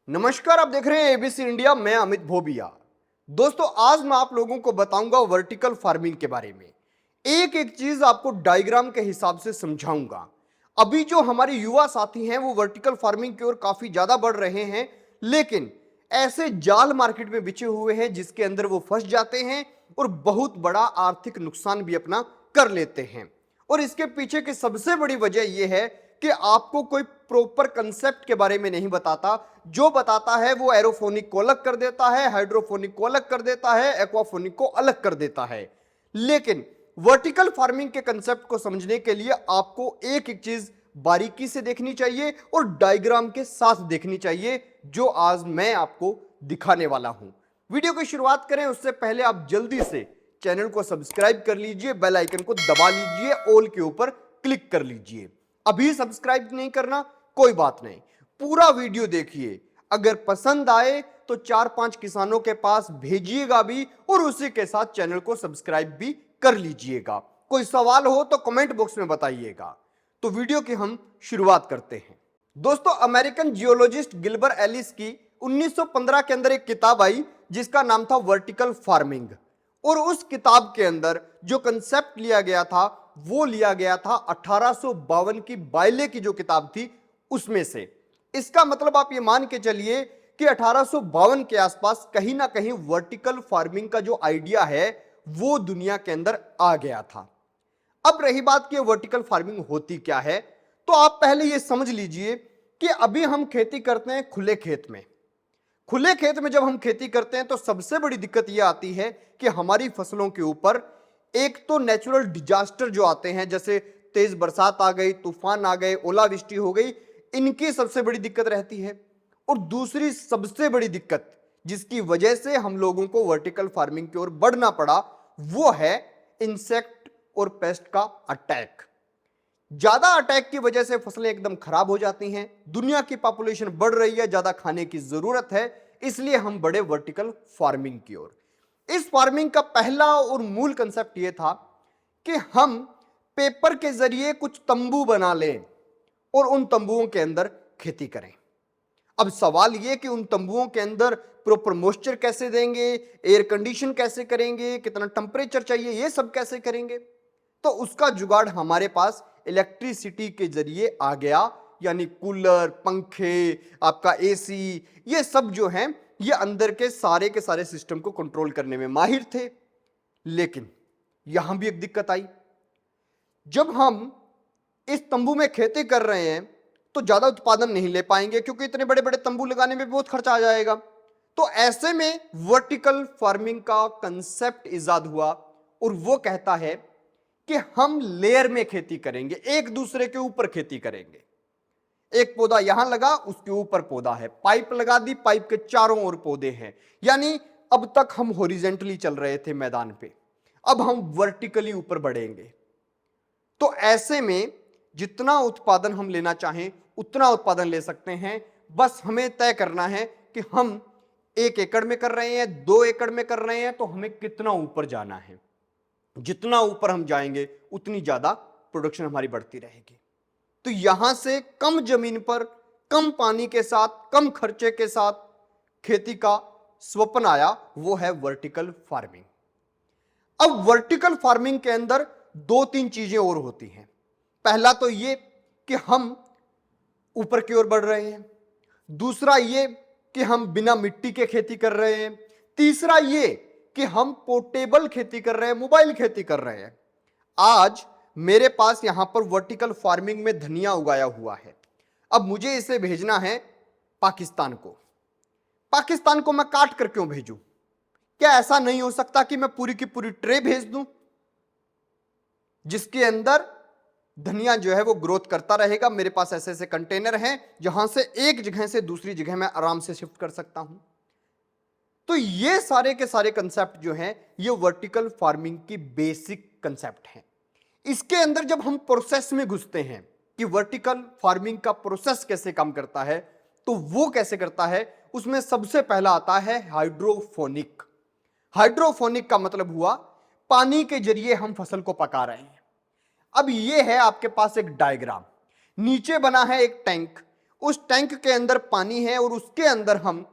नमस्कार, आप देख रहे हैं एबीसी इंडिया। मैं अमित भोबिया। दोस्तों, आज मैं आप लोगों को बताऊंगा वर्टिकल फार्मिंग के बारे में। एक एक चीज आपको डायग्राम के हिसाब से समझाऊंगा। अभी जो हमारे युवा साथी हैं वो वर्टिकल फार्मिंग की ओर काफी ज्यादा बढ़ रहे हैं, लेकिन ऐसे जाल मार्केट में बिछे हुए हैं जिसके अंदर वो फंस जाते हैं और बहुत बड़ा आर्थिक नुकसान भी अपना कर लेते हैं। और इसके पीछे की सबसे बड़ी वजह यह है कि आपको कोई प्रॉपर कंसेप्ट के बारे में नहीं बताता। जो बताता है वो एरोफोनिक को अलग कर देता है, हाइड्रोफोनिक को अलग कर देता है, एक्वाफोनिक को अलग कर देता है। लेकिन वर्टिकल फार्मिंग के कंसेप्ट को समझने के लिए आपको एक एक चीज बारीकी से देखनी चाहिए और डायग्राम के साथ देखनी चाहिए, जो आज मैं आपको दिखाने वाला हूं। वीडियो की शुरुआत करें उससे पहले आप जल्दी से चैनल को सब्सक्राइब कर लीजिए, बेल आइकन को दबा लीजिए, ऑल के ऊपर क्लिक कर लीजिए। अभी सब्सक्राइब नहीं करना कोई बात नहीं, पूरा वीडियो देखिए। अगर पसंद आए तो 4-5 किसानों के पास भेजिएगा भी और उसी के साथ चैनल को सब्सक्राइब भी कर लीजिएगा। कोई सवाल हो तो कमेंट बॉक्स में बताइएगा। तो वीडियो की हम शुरुआत करते हैं। दोस्तों, अमेरिकन जियोलॉजिस्ट गिल्बर एलिस की 1915 के अंदर एक किताब आई जिसका नाम था वर्टिकल फार्मिंग। और उस किताब के अंदर जो कंसेप्ट लिया गया था वो लिया गया था 1852 की बायले की जो किताब थी उसमें से। इसका मतलब आप ये मान के चलिए कि 1852 के आसपास कहीं ना कहीं वर्टिकल फार्मिंग का जो आइडिया है वो दुनिया के अंदर आ गया था। अब रही बात कि वर्टिकल फार्मिंग होती क्या है, तो आप पहले ये समझ लीजिए कि अभी हम खेती करते हैं खुले खेत में। खुले खेत में जब हम खेती करते हैं तो सबसे बड़ी दिक्कत यह आती है कि हमारी फसलों के ऊपर एक तो नेचुरल डिजास्टर जो आते हैं, जैसे तेज बरसात आ गई, तूफान आ गए, ओलावृष्टि हो गई, इनकी सबसे बड़ी दिक्कत रहती है। और दूसरी सबसे बड़ी दिक्कत जिसकी वजह से हम लोगों को वर्टिकल फार्मिंग की ओर बढ़ना पड़ा वो है इंसेक्ट और पेस्ट का अटैक। ज्यादा अटैक की वजह से फसलें एकदम खराब हो जाती हैं। दुनिया की पॉपुलेशन बढ़ रही है, ज्यादा खाने की जरूरत है, इसलिए हम बढ़े वर्टिकल फार्मिंग की ओर। इस फार्मिंग का पहला और मूल कंसेप्ट यह था कि हम पेपर के जरिए कुछ तंबू बना लें और उन तंबुओं के अंदर खेती करें। अब सवाल यह कि उन तंबुओं के अंदर प्रॉपर मॉइस्चर कैसे देंगे, एयर कंडीशन कैसे करेंगे, कितना टेम्परेचर चाहिए, यह सब कैसे करेंगे। तो उसका जुगाड़ हमारे पास इलेक्ट्रिसिटी के जरिए आ गया, यानी कूलर, पंखे, आपका एसी, ये सब जो हैं ये अंदर के सारे सिस्टम को कंट्रोल करने में माहिर थे। लेकिन यहां भी एक दिक्कत आई। जब हम इस तंबू में खेती कर रहे हैं तो ज्यादा उत्पादन नहीं ले पाएंगे, क्योंकि इतने बड़े बड़े तंबू लगाने में बहुत खर्चा आ जाएगा। तो ऐसे में वर्टिकल फार्मिंग का कंसेप्ट इजाद हुआ और वो कहता है कि हम लेयर में खेती करेंगे, एक दूसरे के ऊपर खेती करेंगे। एक पौधा यहां लगा, उसके ऊपर पौधा है, पाइप लगा दी, पाइप के चारों ओर पौधे हैं। यानी अब तक हम हॉरिजेंटली चल रहे थे मैदान पे, अब हम वर्टिकली ऊपर बढ़ेंगे। तो ऐसे में जितना उत्पादन हम लेना चाहें उतना उत्पादन ले सकते हैं। बस हमें तय करना है कि हम 1 एकड़ में कर रहे हैं, 2 एकड़ में कर रहे हैं, तो हमें कितना ऊपर जाना है। जितना ऊपर हम जाएंगे उतनी ज्यादा प्रोडक्शन हमारी बढ़ती रहेगी। तो यहां से कम जमीन पर कम पानी के साथ कम खर्चे के साथ खेती का स्वप्न आया, वो है वर्टिकल फार्मिंग। अब वर्टिकल फार्मिंग के अंदर 2-3 चीजें और होती हैं। पहला तो ये कि हम ऊपर की ओर बढ़ रहे हैं, दूसरा ये कि हम बिना मिट्टी के खेती कर रहे हैं, तीसरा ये कि हम पोर्टेबल खेती कर रहे हैं, मोबाइल खेती कर रहे हैं। आज मेरे पास यहां पर वर्टिकल फार्मिंग में धनिया उगाया हुआ है। अब मुझे इसे भेजना है पाकिस्तान को। पाकिस्तान को मैं काट कर क्यों भेजूं? क्या ऐसा नहीं हो सकता कि मैं पूरी की पूरी ट्रे भेज दूं जिसके अंदर धनिया जो है वो ग्रोथ करता रहेगा? मेरे पास ऐसे ऐसे कंटेनर हैं जहां से एक जगह से दूसरी जगह मैं आराम से शिफ्ट कर सकता हूं। तो ये सारे के सारे कंसेप्ट जो हैं ये वर्टिकल फार्मिंग की बेसिक कंसेप्ट हैं। इसके अंदर जब हम प्रोसेस में घुसते हैं कि वर्टिकल फार्मिंग का प्रोसेस कैसे काम करता है, तो वो कैसे करता है, उसमें सबसे पहला आता है हाइड्रोफोनिक। हाइड्रोफोनिक का मतलब हुआ पानी के जरिए हम फसल को पका रहे हैं। अब ये है आपके पास एक डायग्राम, नीचे बना है एक टैंक उस टैंक के अंदर पानी है और उसके अंदर हम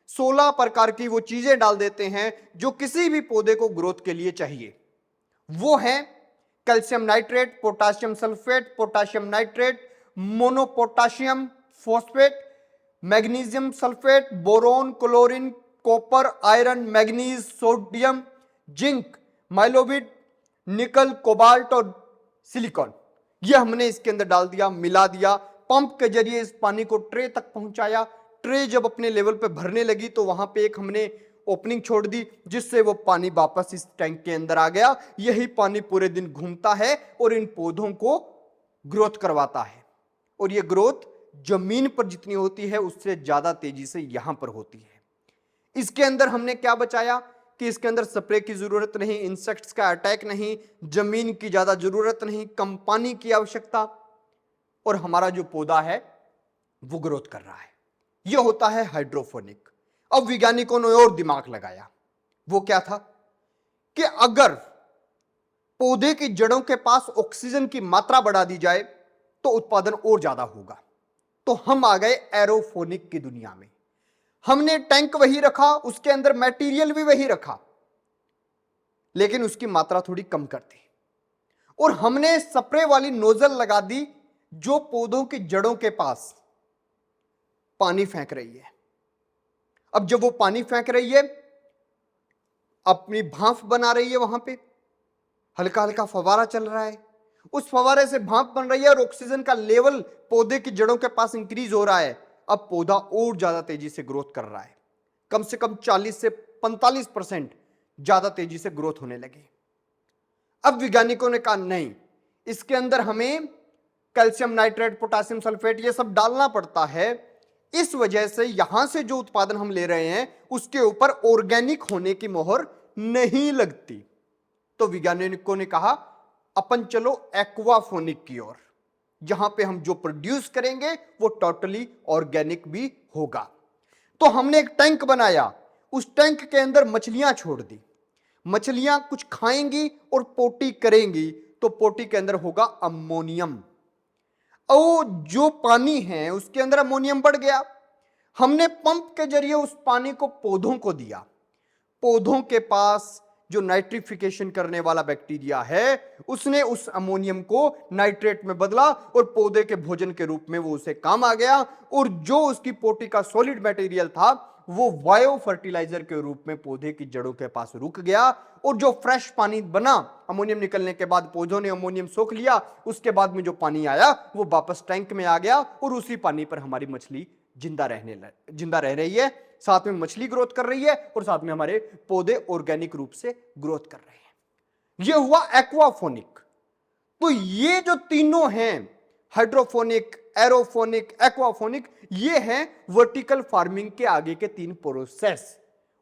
16 प्रकार की वो चीजें डाल देते हैं जो किसी भी पौधे को ग्रोथ के लिए चाहिए। वो है calcium nitrate, potassium sulphate, potassium nitrate, monopotassium phosphate, magnesium sulphate, boron, chlorine, copper, iron, manganese, sodium, zinc, molybdenum, nickel, cobalt और सिलिकॉन। ये हमने इसके अंदर डाल दिया, मिला दिया, पंप के जरिए इस पानी को ट्रे तक पहुंचाया। ट्रे जब अपने लेवल पे भरने लगी तो वहां पे एक हमने ओपनिंग छोड़ दी जिससे वो पानी वापस इस टैंक के अंदर आ गया। यही पानी पूरे दिन घूमता है और इन पौधों को ग्रोथ करवाता है, और ये ग्रोथ जमीन पर जितनी होती है उससे ज्यादा तेजी से यहां पर होती है। इसके अंदर हमने क्या बचाया कि इसके अंदर स्प्रे की जरूरत नहीं, इंसेक्ट्स का अटैक नहीं, जमीन की ज्यादा जरूरत नहीं, कम पानी की आवश्यकता, और हमारा जो पौधा है वो ग्रोथ कर रहा है। यह होता है हाइड्रोफोनिक। अब वैज्ञानिकों ने और दिमाग लगाया। वो क्या था कि अगर पौधे की जड़ों के पास ऑक्सीजन की मात्रा बढ़ा दी जाए तो उत्पादन और ज्यादा होगा। तो हम आ गए एरोफोनिक की दुनिया में। हमने टैंक वही रखा, उसके अंदर मटेरियल भी वही रखा, लेकिन उसकी मात्रा थोड़ी कम कर दी, और हमने स्प्रे वाली नोजल लगा दी जो पौधों की जड़ों के पास पानी फेंक रही है। अब जब वो पानी फेंक रही है, अपनी भाप बना रही है, वहां पे हल्का हल्का फवारा चल रहा है, उस फवारे से भाप बन रही है और ऑक्सीजन का लेवल पौधे की जड़ों के पास इंक्रीज हो रहा है। अब पौधा और ज्यादा तेजी से ग्रोथ कर रहा है, कम से कम 40 से 45% ज्यादा तेजी से ग्रोथ होने लगी। अब वैज्ञानिकों ने कहा नहीं, इसके अंदर हमें कैल्शियम नाइट्रेट, पोटाशियम सल्फेट ये सब डालना पड़ता है। इस वजह से यहां से जो उत्पादन हम ले रहे हैं उसके ऊपर ऑर्गेनिक होने की मोहर नहीं लगती। तो वैज्ञानिकों ने कहा अपन चलो एक्वाफोनिक की ओर, जहां पे हम जो प्रोड्यूस करेंगे वो टोटली ऑर्गेनिक भी होगा। तो हमने एक टैंक बनाया, उस टैंक के अंदर मछलियां छोड़ दी। मछलियां कुछ खाएंगी और पोटी करेंगी, तो पोटी के अंदर होगा अमोनियम। और जो पानी है उसके अंदर अमोनियम बढ़ गया। हमने पंप के जरिए उस पानी को पौधों को दिया। पौधों के पास जो नाइट्रिफिकेशन करने वाला बैक्टीरिया है उसने उस अमोनियम को नाइट्रेट में बदला और पौधे के भोजन के रूप में वो उसे काम आ गया, और जो उसकी पोटी का सॉलिड मटेरियल था वो बायो फर्टिलाइजर के रूप में पौधे की जड़ों के पास रुक गया। और जो फ्रेश पानी बना अमोनियम निकलने के बाद, पौधों ने अमोनियम सोख लिया, उसके बाद में जो पानी आया वो वापस टैंक में आ गया, और उसी पानी पर हमारी मछली जिंदा रह रही है। साथ में मछली ग्रोथ कर रही है और साथ में हमारे पौधे ऑर्गेनिक रूप से ग्रोथ कर रहे हैं। यह हुआ एक्वाफोनिक। तो ये जो तीनों हैं, हाइड्रोफोनिक, एरोफोनिक, एक्वाफोनिक, ये हैं वर्टिकल फार्मिंग के आगे के 3 प्रोसेस।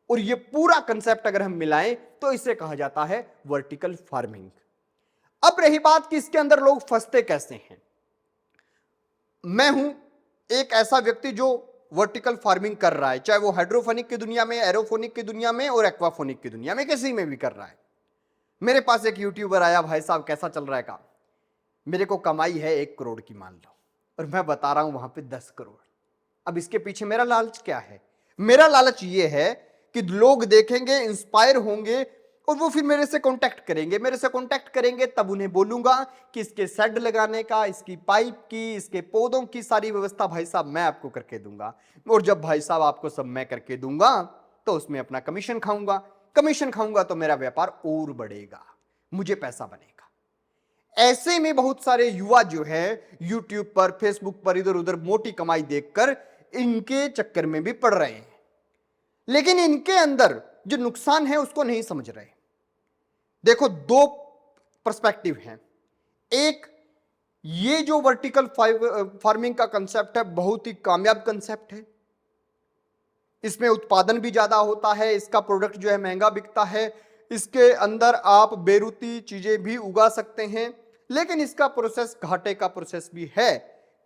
और ये पूरा कंसेप्ट अगर हम मिलाएं तो इसे कहा जाता है वर्टिकल फार्मिंग। अब रही बात कि इसके अंदर लोग फंसते कैसे हैं। मैं हूं एक ऐसा व्यक्ति जो वर्टिकल फार्मिंग कर रहा है, चाहे वो हाइड्रोफोनिक की दुनिया में, एरोफोनिक की दुनिया में और एक्वाफोनिक की दुनिया में, किसी में भी कर रहा है। मेरे पास एक यूट्यूबर आया, भाई साहब कैसा चल रहा है काम, मेरे को कमाई है 1 करोड़ की मान लो, और मैं बता रहा हूं वहां पे 10 करोड़। अब इसके पीछे मेरा लालच क्या है? मेरा लालच ये है कि लोग देखेंगे, इंस्पायर होंगे और वो फिर मेरे से कांटेक्ट करेंगे तब उन्हें बोलूंगा कि इसके शेड लगाने का, इसकी पाइप की, इसके पौधों की सारी व्यवस्था भाई साहब मैं आपको करके दूंगा। और जब भाई साहब आपको सब मैं करके दूंगा तो उसमें अपना कमीशन खाऊंगा तो मेरा व्यापार और बढ़ेगा, मुझे पैसा बनेगा। ऐसे में बहुत सारे युवा जो है यूट्यूब पर, फेसबुक पर इधर उधर मोटी कमाई देखकर इनके चक्कर में भी पड़ रहे हैं, लेकिन इनके अंदर जो नुकसान है उसको नहीं समझ रहे। देखो 2 पर्सपेक्टिव हैं। एक, ये जो वर्टिकल फार्मिंग का कंसेप्ट है बहुत ही कामयाब कंसेप्ट है, इसमें उत्पादन भी ज्यादा होता है, इसका प्रोडक्ट जो है महंगा बिकता है, इसके अंदर आप बेरुती चीजें भी उगा सकते हैं, लेकिन इसका प्रोसेस घाटे का प्रोसेस भी है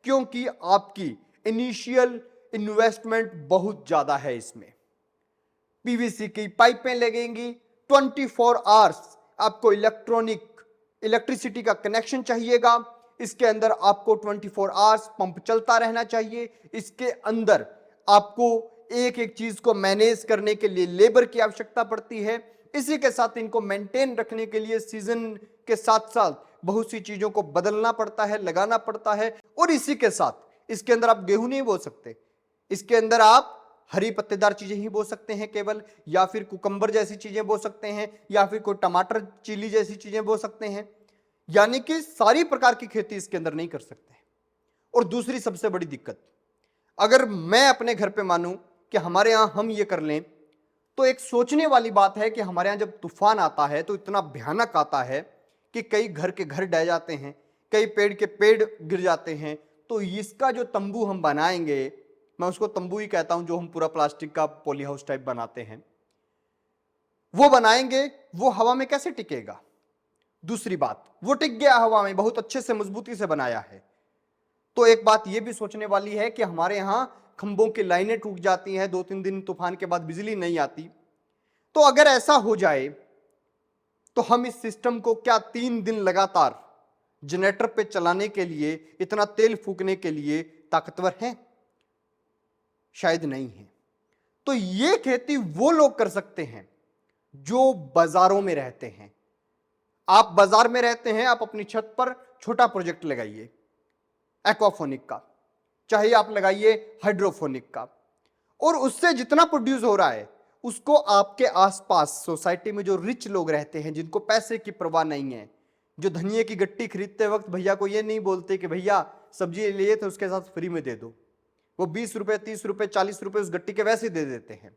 क्योंकि आपकी इनिशियल इन्वेस्टमेंट बहुत ज्यादा है। इसमें पीवीसी की पाइपें लगेंगी, 24 आवर्स आपको इलेक्ट्रिसिटी का कनेक्शन चाहिएगा, इसके अंदर आपको 24 आवर्स पंप चलता रहना चाहिए, इसके अंदर आपको एक एक चीज को मैनेज करने के लिए लेबर की आवश्यकता पड़ती है। इसी के साथ इनको मेंटेन रखने के लिए सीजन के साथ साथ बहुत सी चीजों को बदलना पड़ता है, लगाना पड़ता है। और इसी के साथ इसके अंदर आप गेहूं नहीं बो सकते, इसके अंदर आप हरी पत्तेदार चीजें ही बो सकते हैं केवल, या फिर कुकंबर जैसी चीजें बो सकते हैं, या फिर कोई टमाटर चिली जैसी चीजें बो सकते हैं। यानी कि सारी प्रकार की खेती इसके अंदर नहीं कर सकते। और दूसरी सबसे बड़ी दिक्कत, अगर मैं अपने घर पे मानूं कि हमारे यहां हम ये कर लें, तो एक सोचने वाली बात है कि हमारे यहां जब तूफान आता है तो इतना भयानक आता है कि कई घर के घर ढह जाते हैं, कई पेड़ के पेड़ गिर जाते हैं। तो इसका जो तंबू हम बनाएंगे, मैं उसको तंबू ही कहता हूं, जो हम पूरा प्लास्टिक का पॉली हाउस टाइप बनाते हैं, वो बनाएंगे, वो हवा में कैसे टिकेगा? दूसरी बात, वो टिक गया हवा में, बहुत अच्छे से मजबूती से बनाया है। तो एक बात ये भी सोचने वाली है कि हमारे यहां खंभों की लाइनें टूट जाती हैं, 2-3 दिन तूफान के बाद बिजली नहीं आती। तो अगर ऐसा हो जाए तो हम इस सिस्टम को क्या 3 दिन लगातार जनरेटर पे चलाने के लिए, इतना तेल फूकने के लिए ताकतवर हैं? शायद नहीं है। तो ये खेती वो लोग कर सकते हैं जो बाजारों में रहते हैं। आप बाजार में रहते हैं, आप अपनी छत पर छोटा प्रोजेक्ट लगाइए एक्वाफोनिक का, चाहे आप लगाइए हाइड्रोफोनिक का, और उससे जितना प्रोड्यूस हो रहा है उसको आपके आसपास सोसाइटी में जो रिच लोग रहते हैं, जिनको पैसे की परवाह नहीं है, जो धनिये की गट्टी खरीदते वक्त भैया को ये नहीं बोलते कि भैया सब्जी लिए तो उसके साथ फ्री में दे दो, वो 20 रुपए 30 रुपए 40 रुपए उस गट्टी के वैसे दे देते हैं।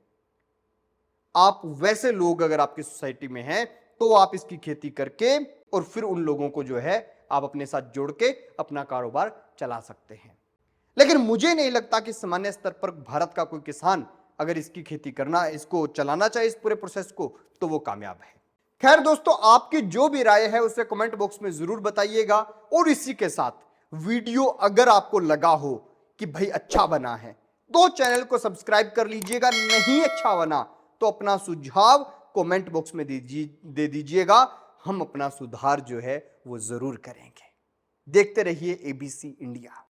आप वैसे लोग अगर आपकी सोसाइटी में हैं तो आप इसकी खेती करके और फिर उन लोगों को जो है आप अपने साथ जोड़ के अपना कारोबार चला सकते हैं। लेकिन मुझे नहीं लगता कि सामान्य स्तर पर भारत का कोई किसान अगर इसकी खेती करना, इसको चलाना चाहे इस पूरे प्रोसेस को, तो वो कामयाब है। खैर दोस्तों, आपकी जो भी राय है उसे कमेंट बॉक्स में जरूर बताइएगा। और इसी के साथ वीडियो अगर आपको लगा हो कि भाई अच्छा बना है तो चैनल को सब्सक्राइब कर लीजिएगा, नहीं अच्छा बना तो अपना सुझाव कमेंट बॉक्स में दे दीजिएगा। हम अपना सुधार जो है वो जरूर करेंगे। देखते रहिए एबीसी इंडिया।